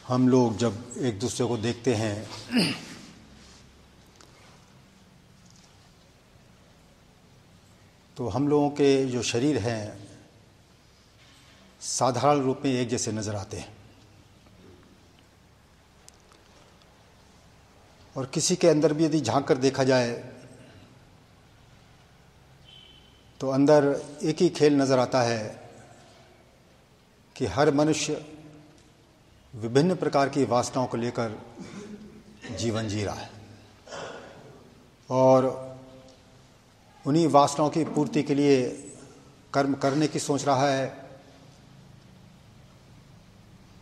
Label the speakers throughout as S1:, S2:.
S1: हम लोग जब एक दूसरे को देखते हैं तो हम लोगों के जो शरीर हैं साधारण रूप में एक जैसे नज़र आते हैं और किसी के अंदर भी यदि झांक कर देखा जाए तो अंदर एक ही खेल नज़र आता है कि हर मनुष्य विभिन्न प्रकार की वासनाओं को लेकर जीवन जी रहा है और उन्हीं वासनाओं की पूर्ति के लिए कर्म करने की सोच रहा है।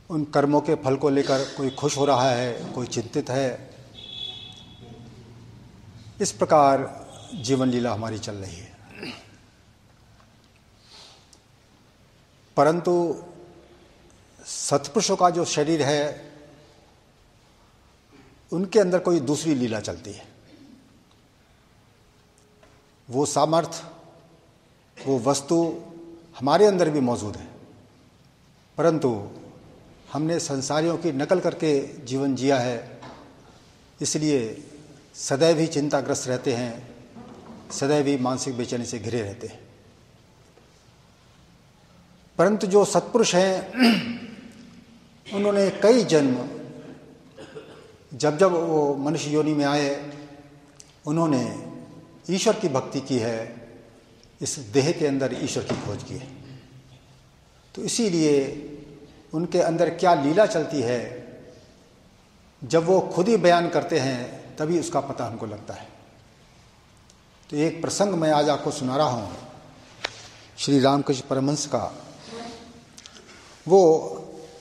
S1: उन कर्मों के फल को लेकर कोई खुश हो रहा है, कोई चिंतित है। इस प्रकार जीवन लीला हमारी चल रही है। परंतु सत्पुरुषों का जो शरीर है उनके अंदर कोई दूसरी लीला चलती है। वो सामर्थ्य, वो वस्तु हमारे अंदर भी मौजूद है, परंतु हमने संसारियों की नकल करके जीवन जिया है, इसलिए सदैव ही चिंताग्रस्त रहते हैं, सदैव ही मानसिक बेचैनी से घिरे रहते हैं। परंतु जो सत्पुरुष हैं उन्होंने कई जन्म, जब जब वो मनुष्य योनि में आए, उन्होंने ईश्वर की भक्ति की है, इस देह के अंदर ईश्वर की खोज की है। तो इसीलिए उनके अंदर क्या लीला चलती है जब वो खुद ही बयान करते हैं तभी उसका पता हमको लगता है। तो एक प्रसंग मैं आज आपको सुना रहा हूँ श्री रामकृष्ण परमहंस का। वो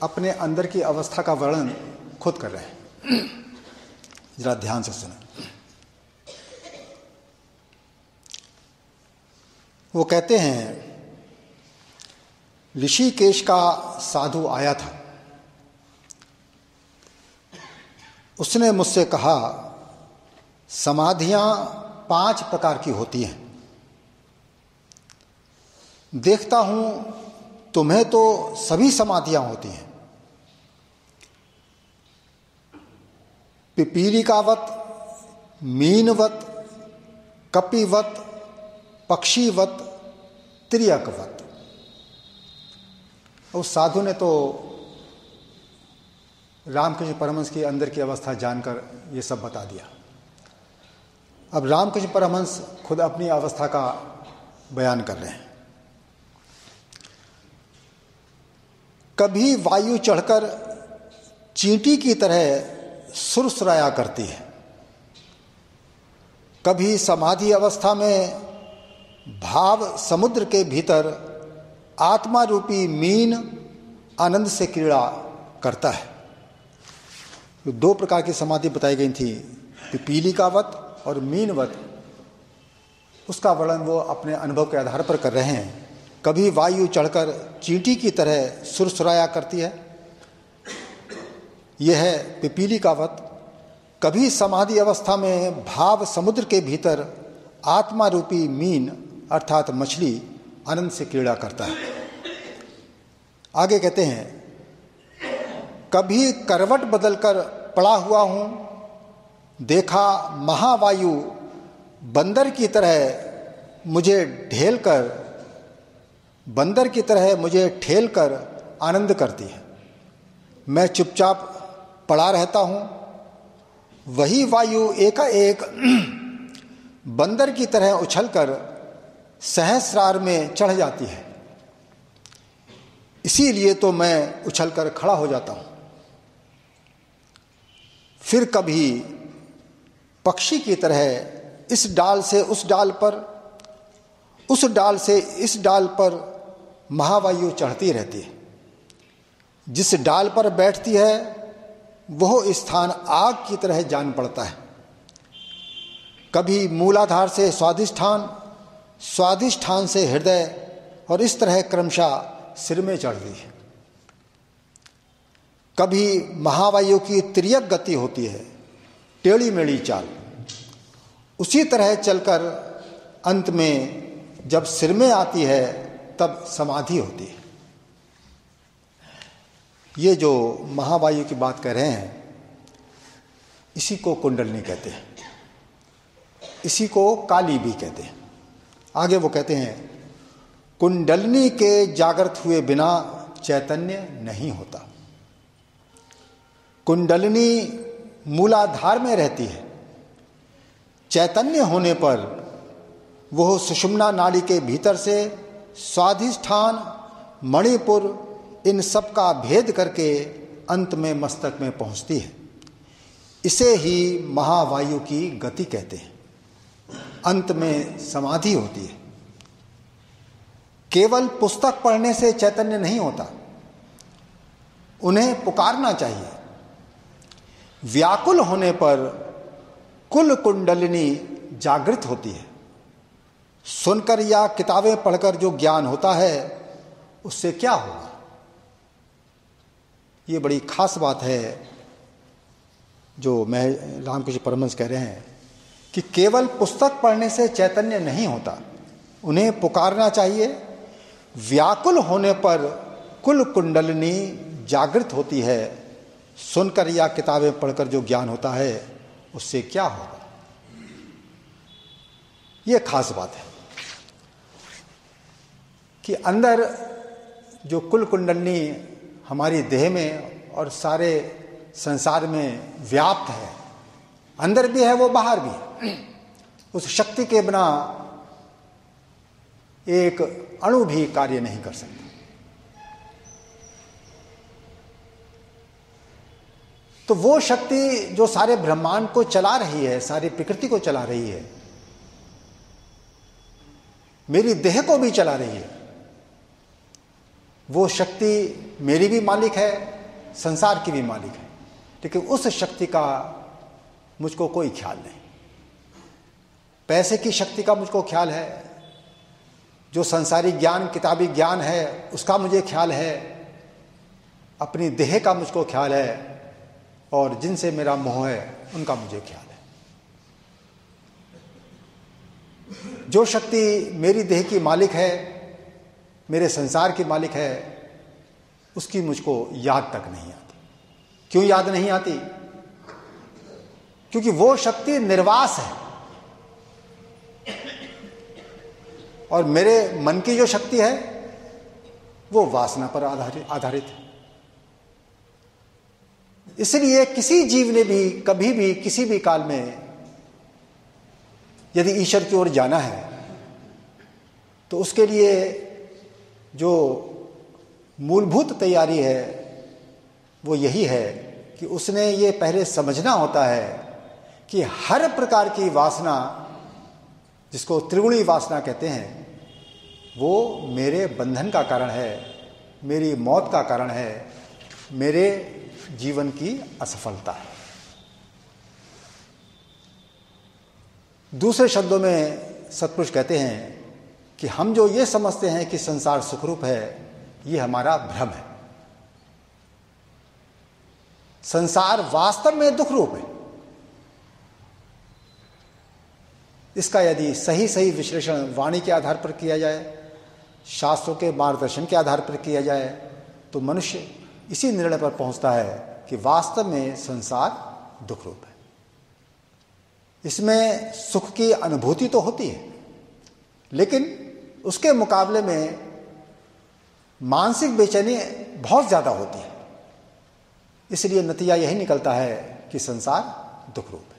S1: अपने अंदर की अवस्था का वर्णन खुद कर रहे हैं, जरा ध्यान से सुनें। वो कहते हैं, ऋषिकेश का साधु आया था। उसने मुझसे कहा, समाधियां 5 प्रकार की होती हैं। देखता हूं तुम्हें तो सभी समाधियां होती हैं। पिपीलिकावत, मीनवत, कपिवत, पक्षीवत, त्रियकवत। उस साधु ने तो रामकृष्ण परमहंस के अंदर की अवस्था जानकर ये सब बता दिया। अब रामकृष्ण परमहंस खुद अपनी अवस्था का बयान कर रहे हैं। कभी वायु चढ़कर चींटी की तरह सुरसुराया करती है, कभी समाधि अवस्था में भाव समुद्र के भीतर आत्मा रूपी मीन आनंद से क्रीड़ा करता है। तो 2 प्रकार की समाधि बताई गई थी, पिपीलिकावत और मीनवत। उसका वर्णन वो अपने अनुभव के आधार पर कर रहे हैं। कभी वायु चढ़कर चींटी की तरह सुरसुराया करती है, यह है पिपीलिकावत। कभी समाधि अवस्था में भाव समुद्र के भीतर आत्मा रूपी मीन अर्थात मछली आनंद से क्रीड़ा करता है। आगे कहते हैं, कभी करवट बदलकर पड़ा हुआ हूं, देखा महावायु बंदर की तरह मुझे ठेल कर आनंद करती है। मैं चुपचाप पड़ा रहता हूं, वही वायु एकाएक बंदर की तरह उछलकर सहस्रार में चढ़ जाती है, इसीलिए तो मैं उछलकर खड़ा हो जाता हूं। फिर कभी पक्षी की तरह इस डाल से उस डाल पर, उस डाल से इस डाल पर महावायु चढ़ती रहती है। जिस डाल पर बैठती है वह स्थान आग की तरह जान पड़ता है। कभी मूलाधार से स्वाधिष्ठान, स्वाधिष्ठान से हृदय, और इस तरह क्रमशः सिर में चढ़ती है। कभी महावायु की तिर्यक गति होती है, टेढ़ी मेढ़ी चाल। उसी तरह चलकर अंत में जब सिर में आती है तब समाधि होती है। ये जो महावायु की बात कर रहे हैं, इसी को कुंडलनी कहते हैं, इसी को काली भी कहते हैं। आगे वो कहते हैं, कुंडलनी के जागृत हुए बिना चैतन्य नहीं होता। कुंडलनी मूलाधार में रहती है। चैतन्य होने पर वह सुषुम्ना नाड़ी के भीतर से स्वाधिष्ठान, मणिपुर, इन सब का भेद करके अंत में मस्तक में पहुंचती है। इसे ही महावायु की गति कहते हैं। अंत में समाधि होती है। केवल पुस्तक पढ़ने से चैतन्य नहीं होता, उन्हें पुकारना चाहिए। व्याकुल होने पर कुल कुंडलिनी जागृत होती है। सुनकर या किताबें पढ़कर जो ज्ञान होता है उससे क्या होगा? ये बड़ी खास बात है जो मैं रामकृष्ण परमहंस कह रहे हैं कि केवल पुस्तक पढ़ने से चैतन्य नहीं होता, उन्हें पुकारना चाहिए। व्याकुल होने पर कुल कुंडलिनी जागृत होती है। सुनकर या किताबें पढ़कर जो ज्ञान होता है उससे क्या होगा? यह खास बात है कि अंदर जो कुल कुंडलिनी हमारी देह में और सारे संसार में व्याप्त है, अंदर भी है वो बाहर भी है। उस शक्ति के बिना एक अणु भी कार्य नहीं कर सकता। तो वो शक्ति जो सारे ब्रह्मांड को चला रही है, सारी प्रकृति को चला रही है, मेरी देह को भी चला रही है, वो शक्ति मेरी भी मालिक है, संसार की भी मालिक है। लेकिन उस शक्ति का मुझको कोई ख्याल नहीं। पैसे की शक्ति का मुझको ख्याल है, जो संसारी ज्ञान, किताबी ज्ञान है उसका मुझे ख्याल है, अपनी देह का मुझको ख्याल है, और जिनसे मेरा मोह है उनका मुझे ख्याल है। जो शक्ति मेरी देह की मालिक है, मेरे संसार की मालिक है, उसकी मुझको याद तक नहीं आती। क्यों याद नहीं आती? क्योंकि वो शक्ति निर्वास है, और मेरे मन की जो शक्ति है वो वासना पर आधारित है। इसलिए किसी जीव ने भी कभी भी किसी भी काल में यदि ईश्वर की ओर जाना है तो उसके लिए जो मूलभूत तैयारी है वो यही है कि उसने ये पहले समझना होता है कि हर प्रकार की वासना, जिसको त्रिगुणी वासना कहते हैं, वो मेरे बंधन का कारण है, मेरी मौत का कारण है, मेरे जीवन की असफलता है। दूसरे शब्दों में सत्पुरुष कहते हैं कि हम जो ये समझते हैं कि संसार सुखरूप है, ये हमारा भ्रम है। संसार वास्तव में दुख रूप है। इसका यदि सही सही विश्लेषण वाणी के आधार पर किया जाए, शास्त्रों के मार्गदर्शन के आधार पर किया जाए, तो मनुष्य इसी निर्णय पर पहुंचता है कि वास्तव में संसार दुख रूप है। इसमें सुख की अनुभूति तो होती है, लेकिन उसके मुकाबले में मानसिक बेचैनी बहुत ज्यादा होती है। इसलिए नतीजा यही निकलता है कि संसार दुख रूप है।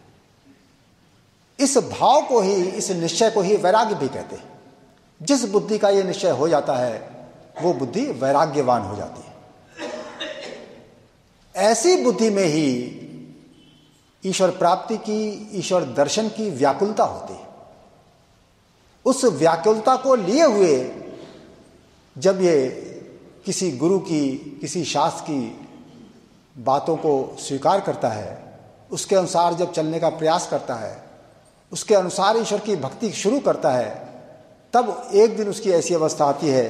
S1: इस भाव को ही, इस निश्चय को ही वैराग्य भी कहते हैं। जिस बुद्धि का यह निश्चय हो जाता है वो बुद्धि वैराग्यवान हो जाती है। ऐसी बुद्धि में ही ईश्वर प्राप्ति की, ईश्वर दर्शन की व्याकुलता होती है। उस व्याकुलता को लिए हुए जब ये किसी गुरु की, किसी शास्त्र की बातों को स्वीकार करता है, उसके अनुसार जब चलने का प्रयास करता है, उसके अनुसार ईश्वर की भक्ति शुरू करता है, तब एक दिन उसकी ऐसी अवस्था आती है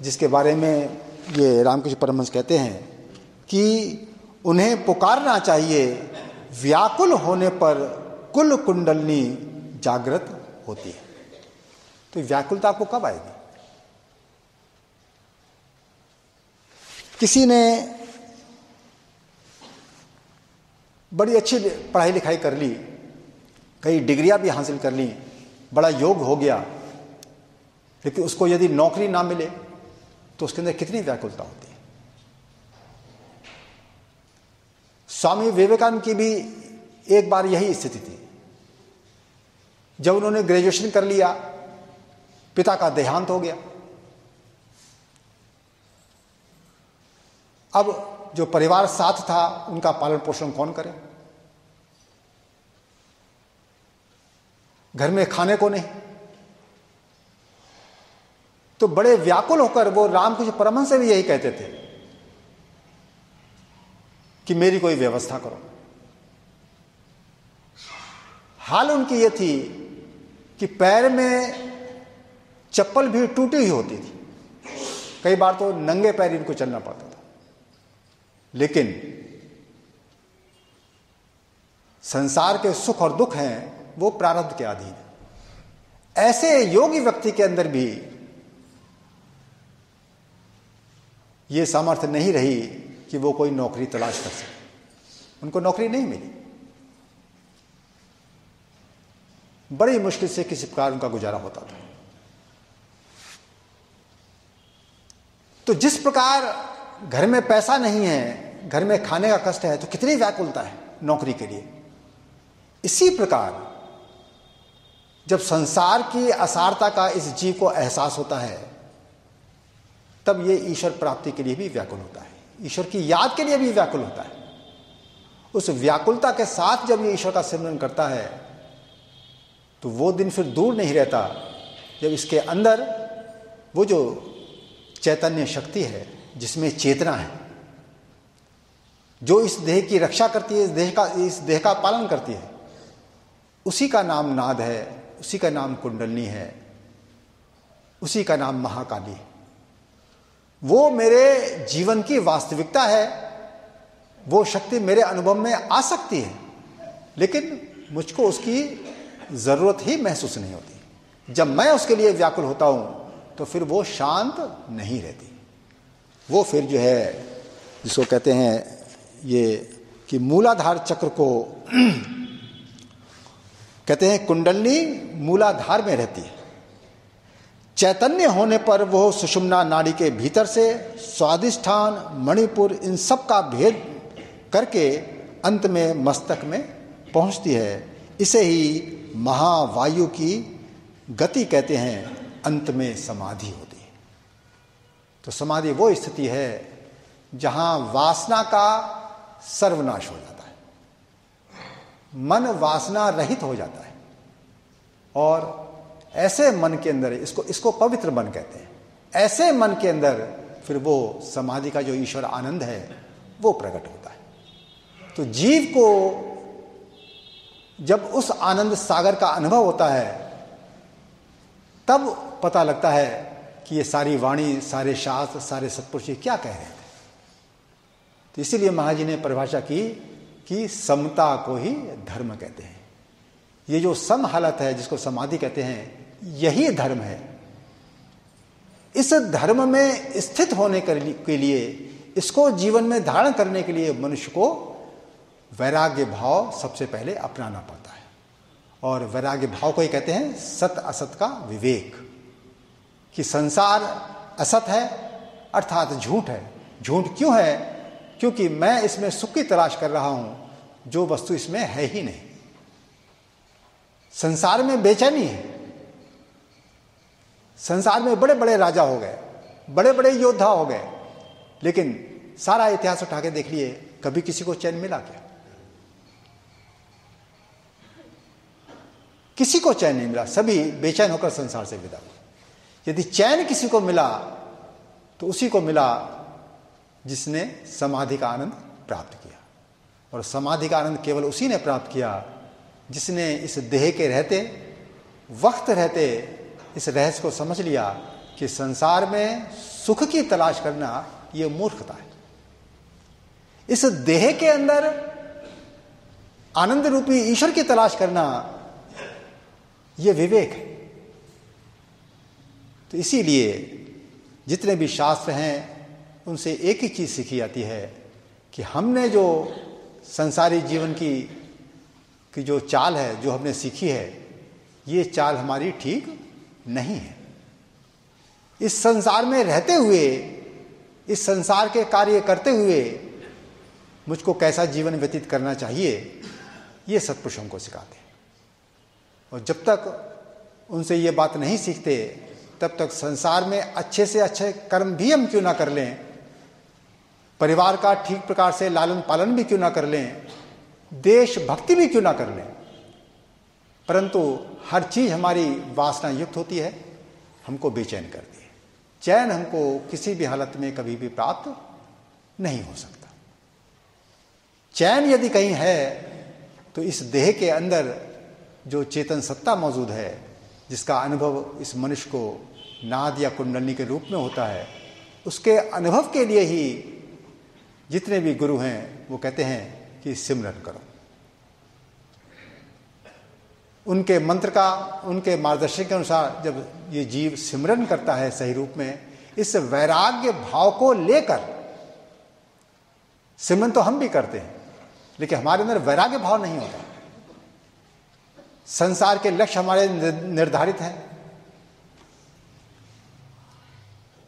S1: जिसके बारे में ये रामकृष्ण परमहंस कहते हैं कि उन्हें पुकारना चाहिए। व्याकुल होने पर कुल कुंडलिनी जागृत होती है। तो व्याकुलता आपको कब आएगी? किसी ने बड़ी अच्छी पढ़ाई लिखाई कर ली, कई डिग्रियां भी हासिल कर ली, बड़ा योग्य हो गया, लेकिन उसको यदि नौकरी ना मिले तो उसके अंदर कितनी व्याकुलता होती है। स्वामी विवेकानंद की भी एक बार यही स्थिति थी। जब उन्होंने ग्रेजुएशन कर लिया, पिता का देहांत हो गया। अब जो परिवार साथ था उनका पालन पोषण कौन करे? घर में खाने को नहीं। तो बड़े व्याकुल होकर वो रामकृष्ण परमहंस से भी यही कहते थे कि मेरी कोई व्यवस्था करो। हाल उनकी ये थी कि पैर में चप्पल भी टूटी ही होती थी, कई बार तो नंगे पैर इनको चलना पड़ता था। लेकिन संसार के सुख और दुख हैं वो प्रारब्ध के अधीन है। ऐसे योगी व्यक्ति के अंदर भी ये सामर्थ्य नहीं रही कि वो कोई नौकरी तलाश कर सके। उनको नौकरी नहीं मिली, बड़ी मुश्किल से किसी प्रकार उनका गुजारा होता था। तो जिस प्रकार घर में पैसा नहीं है, घर में खाने का कष्ट है, तो कितनी व्याकुलता है नौकरी के लिए। इसी प्रकार जब संसार की असारता का इस जीव को एहसास होता है, तब ये ईश्वर प्राप्ति के लिए भी व्याकुल होता है, ईश्वर की याद के लिए भी व्याकुल होता है। उस व्याकुलता के साथ जब ये ईश्वर का सिमरन करता है तो वो दिन फिर दूर नहीं रहता जब इसके अंदर वो जो चैतन्य शक्ति है, जिसमें चेतना है, जो इस देह की रक्षा करती है, इस देह का पालन करती है, उसी का नाम नाद है, उसी का नाम कुंडलनी है, उसी का नाम महाकाली है। वो मेरे जीवन की वास्तविकता है। वो शक्ति मेरे अनुभव में आ सकती है, लेकिन मुझको उसकी जरूरत ही महसूस नहीं होती। जब मैं उसके लिए व्याकुल होता हूं तो फिर वो शांत नहीं रहती। वो फिर जो है, जिसको कहते हैं ये कि मूलाधार चक्र को कहते हैं कुंडलनी मूलाधार में रहती है। चैतन्य होने पर वो सुषुम्ना नाड़ी के भीतर से स्वादिष्ठान, मणिपुर, इन सब का भेद करके अंत में मस्तक में पहुंचती है। इसे ही महावायु की गति कहते हैं। अंत में समाधि होती है। तो समाधि वो स्थिति है जहां वासना का सर्वनाश हो जाता है, मन वासना रहित हो जाता है, और ऐसे मन के अंदर इसको पवित्र मन कहते हैं। ऐसे मन के अंदर फिर वो समाधि का जो ईश्वर आनंद है वो प्रकट होता है। तो जीव को जब उस आनंद सागर का अनुभव होता है तब पता लगता है कि ये सारी वाणी, सारे शास्त्र, सारे सत्पुरुष क्या कह रहे थे। तो इसीलिए महाराज जी ने परिभाषा की कि समता को ही धर्म कहते हैं। ये जो सम हालत है, जिसको समाधि कहते हैं, यही धर्म है। इस धर्म में स्थित होने के लिए, इसको जीवन में धारण करने के लिए मनुष्य को वैराग्य भाव सबसे पहले अपनाना पड़ता है। और वैराग्य भाव को ही कहते हैं सत असत का विवेक, कि संसार असत है अर्थात झूठ है। झूठ क्यों है? क्योंकि मैं इसमें सुख की तलाश कर रहा हूं जो वस्तु इसमें है ही नहीं। संसार में बेचैनी है। संसार में बड़े बड़े राजा हो गए, बड़े बड़े योद्धा हो गए, लेकिन सारा इतिहास उठा के देख लिए, कभी किसी को चैन मिला क्या? किसी को चैन नहीं मिला। सभी बेचैन होकर संसार से विदा हुए। यदि चैन किसी को मिला तो उसी को मिला जिसने समाधि का आनंद प्राप्त किया। और समाधि का आनंद केवल उसी ने प्राप्त किया जिसने इस देह के रहते, वक्त रहते, इस रहस्य को समझ लिया कि संसार में सुख की तलाश करना यह मूर्खता है। इस देह के अंदर आनंद रूपी ईश्वर की तलाश करना यह विवेक है। तो इसीलिए जितने भी शास्त्र हैं उनसे एक ही चीज सीखी जाती है कि हमने जो संसारी जीवन की जो चाल है, जो हमने सीखी है, ये चाल हमारी ठीक नहीं है। इस संसार में रहते हुए, इस संसार के कार्य करते हुए मुझको कैसा जीवन व्यतीत करना चाहिए, ये सत्पुरुषों को सिखाते हैं। और जब तक उनसे ये बात नहीं सीखते, तब तक संसार में अच्छे से अच्छे कर्म भी हम क्यों ना कर लें, परिवार का ठीक प्रकार से लालन पालन भी क्यों ना कर लें, देशभक्ति भी क्यों ना कर लें, परंतु हर चीज हमारी वासना युक्त होती है, हमको बेचैन करती है। चैन हमको किसी भी हालत में कभी भी प्राप्त नहीं हो सकता। चैन यदि कहीं है तो इस देह के अंदर जो चेतन सत्ता मौजूद है, जिसका अनुभव इस मनुष्य को नाद या कुंडली के रूप में होता है, उसके अनुभव के लिए ही जितने भी गुरु हैं वो कहते हैं कि सिमरन करो। उनके मंत्र का, उनके मार्गदर्शन के अनुसार जब ये जीव सिमरन करता है सही रूप में, इस वैराग्य भाव को लेकर, सिमरन तो हम भी करते हैं लेकिन हमारे अंदर वैराग्य भाव नहीं होता। संसार के लक्ष्य हमारे निर्धारित हैं,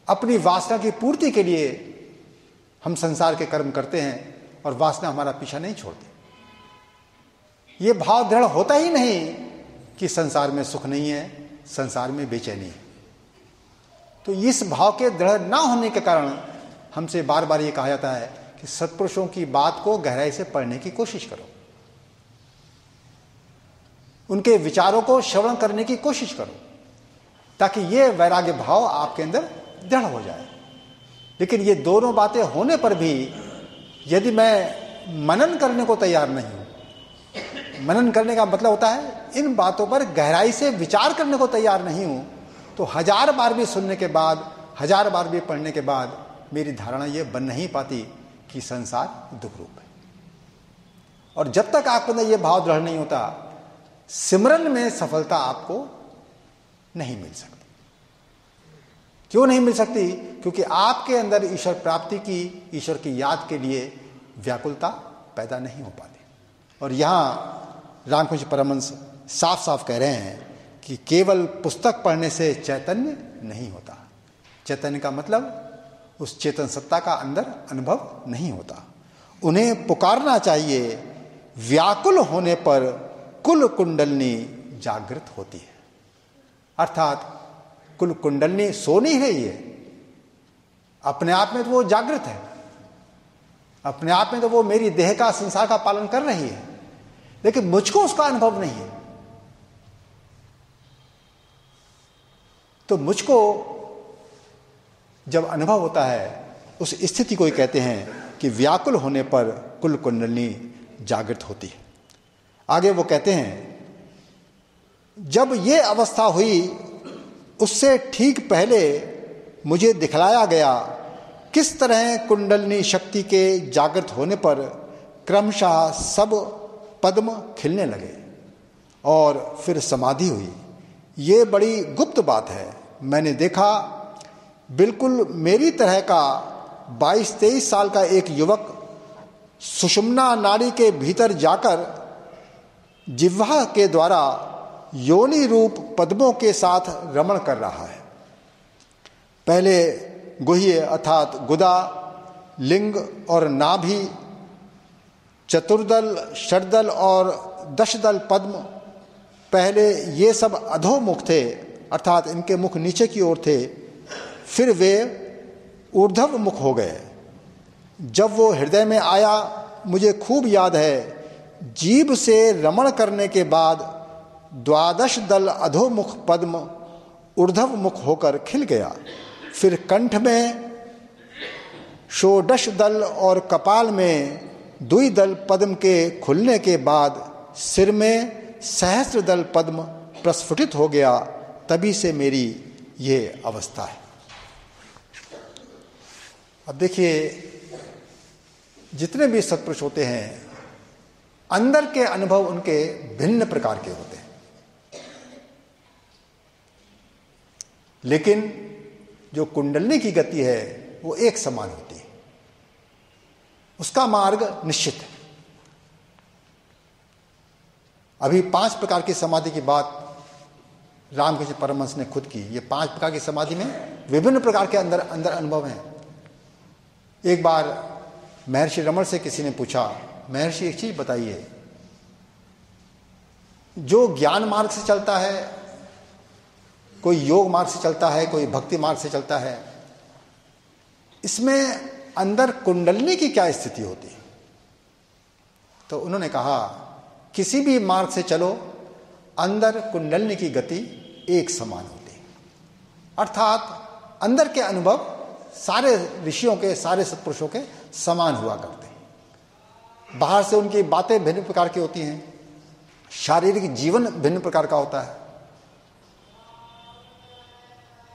S1: अपनी वासना की पूर्ति के लिए हम संसार के कर्म करते हैं और वासना हमारा पीछा नहीं छोड़ती। ये भाव दृढ़ होता ही नहीं कि संसार में सुख नहीं है, संसार में बेचैनी है। तो इस भाव के दृढ़ ना होने के कारण हमसे बार बार ये कहा जाता है कि सत्पुरुषों की बात को गहराई से पढ़ने की कोशिश करो, उनके विचारों को श्रवण करने की कोशिश करो, ताकि ये वैराग्य भाव आपके अंदर दृढ़ हो जाए। लेकिन ये दोनों बातें होने पर भी यदि मैं मनन करने को तैयार नहीं हूं, मनन करने का मतलब होता है इन बातों पर गहराई से विचार करने को तैयार नहीं हूं, तो 1000 बार भी सुनने के बाद, 1000 बार भी पढ़ने के बाद मेरी धारणा ये बन नहीं पाती कि संसार दुख रूप है। और जब तक आपके अंदर ये भाव दृढ़ नहीं होता, सिमरन में सफलता आपको नहीं मिल सकती। क्यों नहीं मिल सकती? क्योंकि आपके अंदर ईश्वर प्राप्ति की, ईश्वर की याद के लिए व्याकुलता पैदा नहीं हो पाती। और यहां रामकृष्ण परमहंस साफ साफ कह रहे हैं कि केवल पुस्तक पढ़ने से चैतन्य नहीं होता। चैतन्य का मतलब उस चेतन सत्ता का अंदर अनुभव नहीं होता। उन्हें पुकारना चाहिए, व्याकुल होने पर कुल कुंडलनी जागृत होती है। अर्थात कुल कुंडलनी सो नहीं रही है, अपने आप में तो वो जागृत है, अपने आप में तो वो मेरी देह का, संसार का पालन कर रही है, लेकिन मुझको उसका अनुभव नहीं है। तो मुझको जब अनुभव होता है, उस स्थिति को ही कहते हैं कि व्याकुल होने पर कुल कुंडलनी जागृत होती है। आगे वो कहते हैं, जब ये अवस्था हुई उससे ठीक पहले मुझे दिखलाया गया किस तरह कुंडलनी शक्ति के जागृत होने पर क्रमशः सब पद्म खिलने लगे और फिर समाधि हुई। ये बड़ी गुप्त बात है। मैंने देखा बिल्कुल मेरी तरह का 22-23 साल का एक युवक सुषुम्ना नाड़ी के भीतर जाकर जिह्वा के द्वारा योनि रूप पद्मों के साथ रमण कर रहा है। पहले गुह्य अर्थात गुदा, लिंग और नाभि, चतुर्दल, षड्दल और दशदल पद्म, पहले ये सब अधोमुख थे, अर्थात इनके मुख नीचे की ओर थे। फिर वे ऊर्ध्व मुख हो गए। जब वो हृदय में आया, मुझे खूब याद है, जीभ से रमण करने के बाद 12 दल अधोमुख पद्म ऊर्ध्व मुख होकर खिल गया। फिर कंठ में 16 दल और कपाल में 2 दल पद्म के खुलने के बाद सिर में सहस्त्र दल पद्म प्रस्फुटित हो गया। तभी से मेरी ये अवस्था है। अब देखिए, जितने भी सत्पुरुष होते हैं, अंदर के अनुभव उनके भिन्न प्रकार के होते हैं, लेकिन जो कुंडलनी की गति है वो एक समान होती है। उसका मार्ग निश्चित है। अभी 5 प्रकार की समाधि की बात रामकृष्ण परमहंस ने खुद की। ये 5 प्रकार की समाधि में विभिन्न प्रकार के अंदर अनुभव हैं। एक बार महर्षि रमण से किसी ने पूछा, महर्षि एक चीज बताइए, जो ज्ञान मार्ग से चलता है, कोई योग मार्ग से चलता है, कोई भक्ति मार्ग से चलता है, इसमें अंदर कुंडलिनी की क्या स्थिति होती है? तो उन्होंने कहा, किसी भी मार्ग से चलो, अंदर कुंडलिनी की गति एक समान होती है। अर्थात अंदर के अनुभव सारे ऋषियों के, सारे सत्पुरुषों के समान हुआ करते हैं। बाहर से उनकी बातें भिन्न प्रकार की होती हैं, शारीरिक जीवन भिन्न प्रकार का होता है,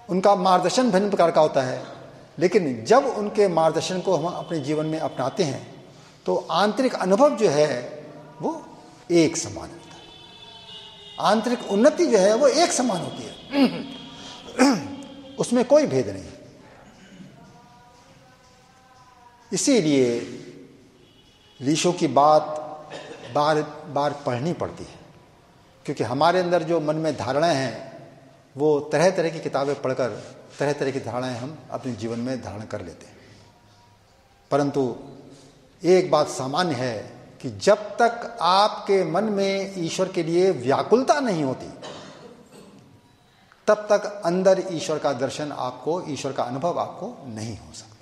S1: उनका मार्गदर्शन भिन्न प्रकार का होता है, लेकिन जब उनके मार्गदर्शन को हम अपने जीवन में अपनाते हैं तो आंतरिक अनुभव जो है वो एक समान होता है। आंतरिक उन्नति जो है वो एक समान होती है, उसमें कोई भेद नहीं। इसीलिए ऋषियों की बात बार बार पढ़नी पड़ती है, क्योंकि हमारे अंदर जो मन में धारणाएं हैं वो तरह तरह की किताबें पढ़कर तरह तरह की धारणाएं हम अपने जीवन में धारण कर लेते हैं। परंतु एक बात सामान्य है कि जब तक आपके मन में ईश्वर के लिए व्याकुलता नहीं होती, तब तक अंदर ईश्वर का दर्शन आपको, ईश्वर का अनुभव आपको नहीं हो सकता।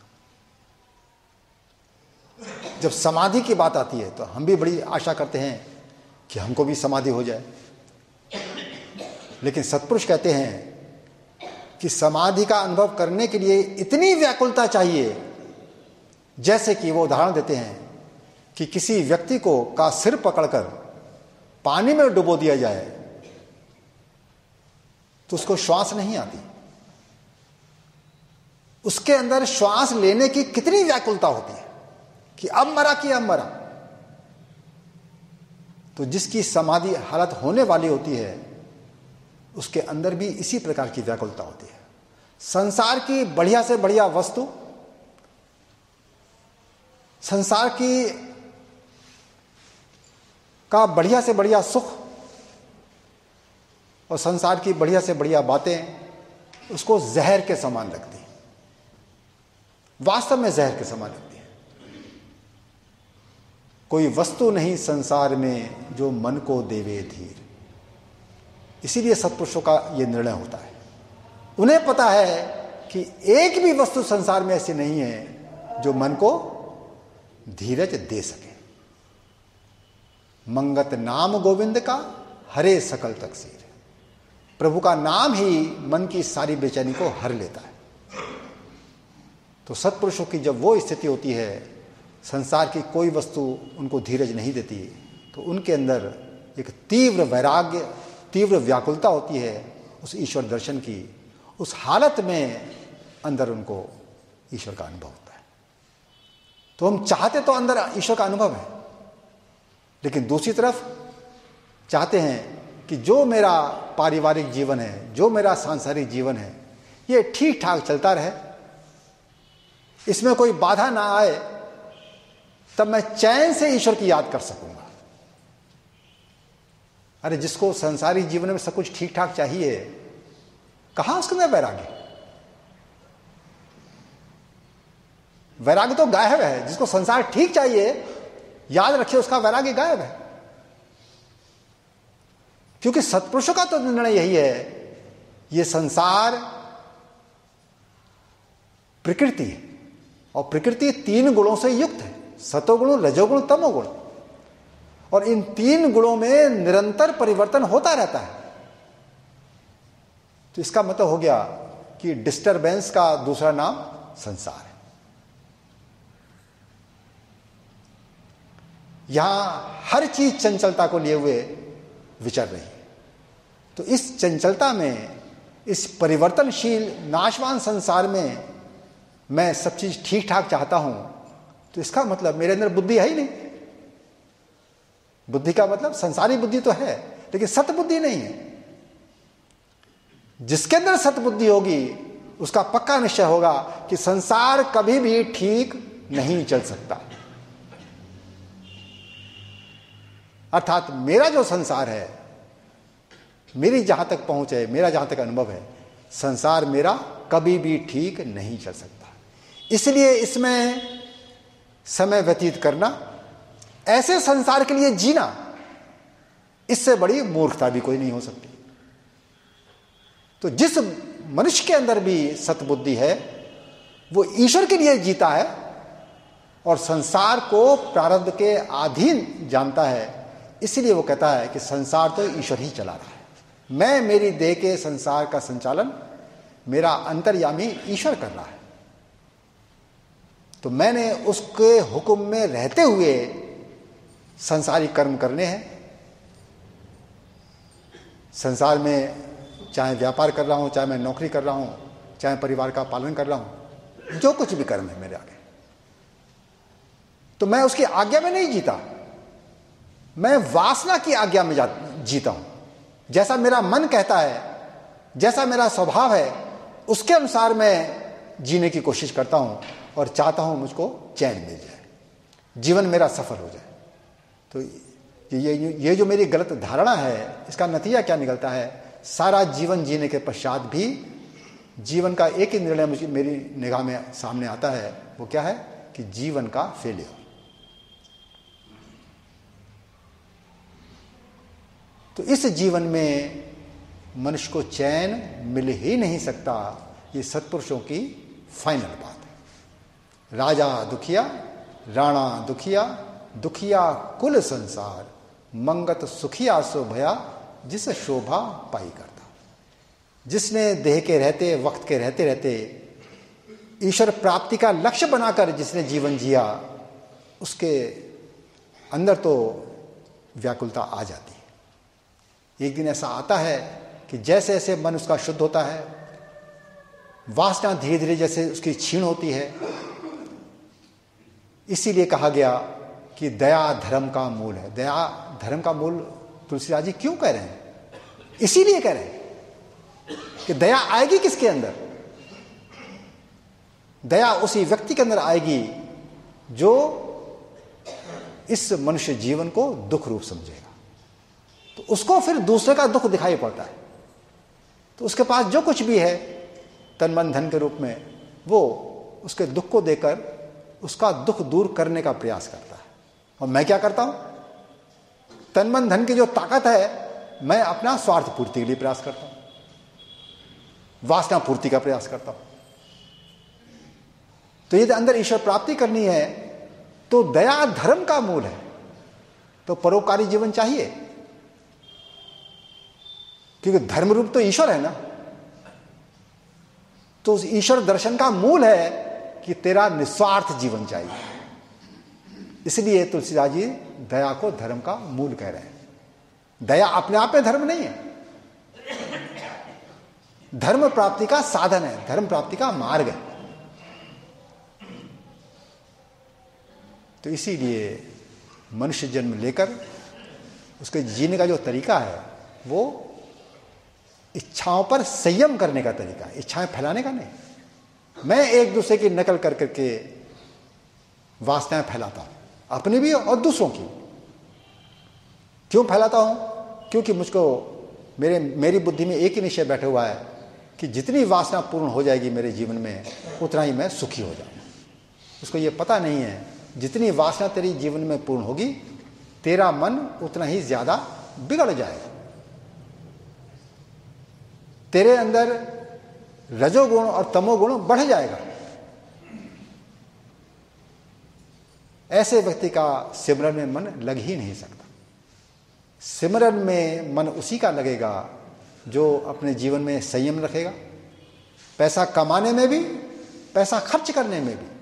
S1: जब समाधि की बात आती है तो हम भी बड़ी आशा करते हैं कि हमको भी समाधि हो जाए, लेकिन सत्पुरुष कहते हैं कि समाधि का अनुभव करने के लिए इतनी व्याकुलता चाहिए, जैसे कि वो उदाहरण देते हैं कि किसी व्यक्ति को का सिर पकड़कर पानी में डुबो दिया जाए तो उसको श्वास नहीं आती। उसके अंदर श्वास लेने की कितनी व्याकुलता होती है कि अब मरा कि अब मरा। तो जिसकी समाधि हालत होने वाली होती है उसके अंदर भी इसी प्रकार की व्याकुलता होती है। संसार की बढ़िया से बढ़िया वस्तु, संसार की का बढ़िया से बढ़िया सुख और संसार की बढ़िया से बढ़िया बातें उसको जहर के समान लगती हैं, वास्तव में जहर के समान लगती हैं। कोई वस्तु नहीं संसार में जो मन को देवे धीर। इसीलिए सत्पुरुषों का यह निर्णय होता है। उन्हें पता है कि एक भी वस्तु संसार में ऐसी नहीं है जो मन को धीरज दे सके। मंगत नाम गोविंद का हरे सकल तकसीर। प्रभु का नाम ही मन की सारी बेचैनी को हर लेता है। तो सत्पुरुषों की जब वो स्थिति होती है, संसार की कोई वस्तु उनको धीरज नहीं देती, तो उनके अंदर एक तीव्र वैराग्य, तीव्र व्याकुलता होती है उस ईश्वर दर्शन की। उस हालत में अंदर उनको ईश्वर का अनुभव होता है। तो हम चाहते तो अंदर ईश्वर का अनुभव है, लेकिन दूसरी तरफ चाहते हैं कि जो मेरा पारिवारिक जीवन है, जो मेरा सांसारिक जीवन है, ये ठीक ठाक चलता रहे, इसमें कोई बाधा ना आए, तब मैं चैन से ईश्वर की याद कर सकूंगा। अरे जिसको सांसारिक जीवन में सब कुछ ठीक ठाक चाहिए, कहां उसके अंदर वैराग्य? वैराग्य तो गायब है। जिसको संसार ठीक चाहिए, याद रखिए उसका वैराग्य गायब है। क्योंकि सत्पुरुषों का तो निर्णय यही है, ये संसार प्रकृति है और प्रकृति 3 गुणों से युक्त है, सतोगुण, रजोगुण, तमोगुण। और इन 3 गुणों में निरंतर परिवर्तन होता रहता है। तो इसका मतलब हो गया कि डिस्टरबेंस का दूसरा नाम संसार है। यहां हर चीज चंचलता को लिए हुए विचर रही है। तो इस चंचलता में, इस परिवर्तनशील नाशवान संसार में मैं सब चीज ठीक ठाक चाहता हूं, तो इसका मतलब मेरे अंदर बुद्धि है ही नहीं। बुद्धि का मतलब संसारी बुद्धि तो है, लेकिन सतबुद्धि नहीं है। जिसके अंदर सतबुद्धि होगी उसका पक्का निश्चय होगा कि संसार कभी भी ठीक नहीं चल सकता। अर्थात मेरा जो संसार है, मेरी जहां तक पहुंच है, मेरा जहां तक अनुभव है, संसार मेरा कभी भी ठीक नहीं चल सकता। इसलिए इसमें समय व्यतीत करना, ऐसे संसार के लिए जीना, इससे बड़ी मूर्खता भी कोई नहीं हो सकती। तो जिस मनुष्य के अंदर भी सतबुद्धि है वो ईश्वर के लिए जीता है और संसार को प्रारब्ध के अधीन जानता है। इसलिए वो कहता है कि संसार तो ईश्वर ही चला रहा है, मैं मेरी देह के संसार का संचालन मेरा अंतर्यामी ईश्वर कर रहा है, तो मैंने उसके हुक्म में रहते हुए संसारी कर्म करने हैं। संसार में चाहे व्यापार कर रहा हूं, चाहे मैं नौकरी कर रहा हूं, चाहे परिवार का पालन कर रहा हूं, जो कुछ भी कर्म है मेरे आगे, तो मैं उसकी आज्ञा में नहीं जीता, मैं वासना की आज्ञा में जीता हूं। जैसा मेरा मन कहता है, जैसा मेरा स्वभाव है, उसके अनुसार मैं जीने की कोशिश करता हूं और चाहता हूं मुझको चैन मिल जाए, जीवन मेरा सफल हो जाए। तो ये जो मेरी गलत धारणा है, इसका नतीजा क्या निकलता है? सारा जीवन जीने के पश्चात भी जीवन का एक ही निर्णय मुझे मेरी निगाह में सामने आता है, वो क्या है कि जीवन का फेलियर। तो इस जीवन में मनुष्य को चैन मिल ही नहीं सकता। ये सत्पुरुषों की फाइनल बात है। राजा दुखिया, राणा दुखिया, दुखिया कुल संसार, मंगत सुखिया सो भया, जिस शोभा पाई करता। जिसने देह के रहते, वक्त के रहते रहते ईश्वर प्राप्ति का लक्ष्य बनाकर जिसने जीवन जिया, उसके अंदर तो व्याकुलता आ जाती है। एक दिन ऐसा आता है कि जैसे जैसे मन उसका शुद्ध होता है, वासना धीरे धीरे जैसे उसकी क्षीण होती है। इसीलिए कहा गया कि दया धर्म का मूल है। दया धर्म का मूल तुलसीदास जी क्यों कह रहे हैं? इसीलिए कह रहे हैं कि दया आएगी किसके अंदर? दया उसी व्यक्ति के अंदर आएगी जो इस मनुष्य जीवन को दुख रूप समझेगा। तो उसको फिर दूसरे का दुख दिखाई पड़ता है, तो उसके पास जो कुछ भी है तन मन धन के रूप में, वो उसके दुख को देकर उसका दुख दूर करने का प्रयास करता है। और मैं क्या करता हूं? तन मन धन की जो ताकत है, मैं अपना स्वार्थ पूर्ति के लिए प्रयास करता हूं, वासना पूर्ति का प्रयास करता हूं। तो यदि अंदर ईश्वर प्राप्ति करनी है तो दया धर्म का मूल है, तो परोपकारी जीवन चाहिए, क्योंकि धर्म रूप तो ईश्वर है ना। तो उस ईश्वर दर्शन का मूल है कि तेरा निस्वार्थ जीवन चाहिए। इसलिए तुलसीदास जी दया को धर्म का मूल कह रहे हैं। दया अपने आप में धर्म नहीं है, धर्म प्राप्ति का साधन है, धर्म प्राप्ति का मार्ग है। तो इसीलिए मनुष्य जन्म लेकर उसके जीने का जो तरीका है वो इच्छाओं पर संयम करने का तरीका है, इच्छाएं फैलाने का नहीं। मैं एक दूसरे की नकल कर करके वासनाएं फैलाता हूं, अपनी भी और दूसरों की। क्यों फैलाता हूं? क्योंकि मुझको मेरी बुद्धि में एक ही निश्चय बैठा हुआ है कि जितनी वासना पूर्ण हो जाएगी मेरे जीवन में, उतना ही मैं सुखी हो जाऊंगा। उसको ये पता नहीं है जितनी वासना तेरी जीवन में पूर्ण होगी, तेरा मन उतना ही ज्यादा बिगड़ जाएगा। तेरे अंदर रजोगुण और तमोगुण बढ़ जाएगा। ऐसे व्यक्ति का सिमरन में मन लग ही नहीं सकता। सिमरन में मन उसी का लगेगा जो अपने जीवन में संयम रखेगा, पैसा कमाने में भी, पैसा खर्च करने में भी।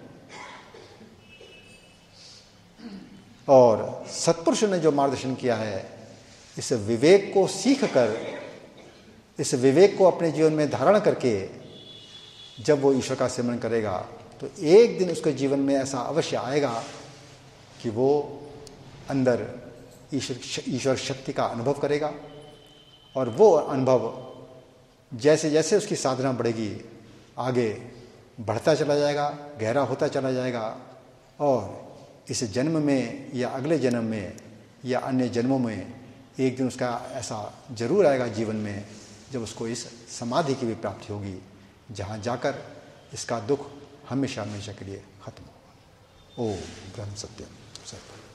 S1: और सत्पुरुष ने जो मार्गदर्शन किया है, इस विवेक को सीख कर, इस विवेक को अपने जीवन में धारण करके जब वो ईश्वर का सिमरन करेगा, तो एक दिन उसके जीवन में ऐसा अवश्य आएगा कि वो अंदर ईश्वर शक्ति का अनुभव करेगा। और वो अनुभव जैसे जैसे उसकी साधना बढ़ेगी, आगे बढ़ता चला जाएगा, गहरा होता चला जाएगा, और इस जन्म में या अगले जन्म में या अन्य जन्मों में एक दिन उसका ऐसा जरूर आएगा जीवन में जब उसको इस समाधि की भी प्राप्ति होगी, जहाँ जाकर इसका दुख हमेशा हमेशा के लिए खत्म होगा। ओम ब्रह्म सत्यम सत्य।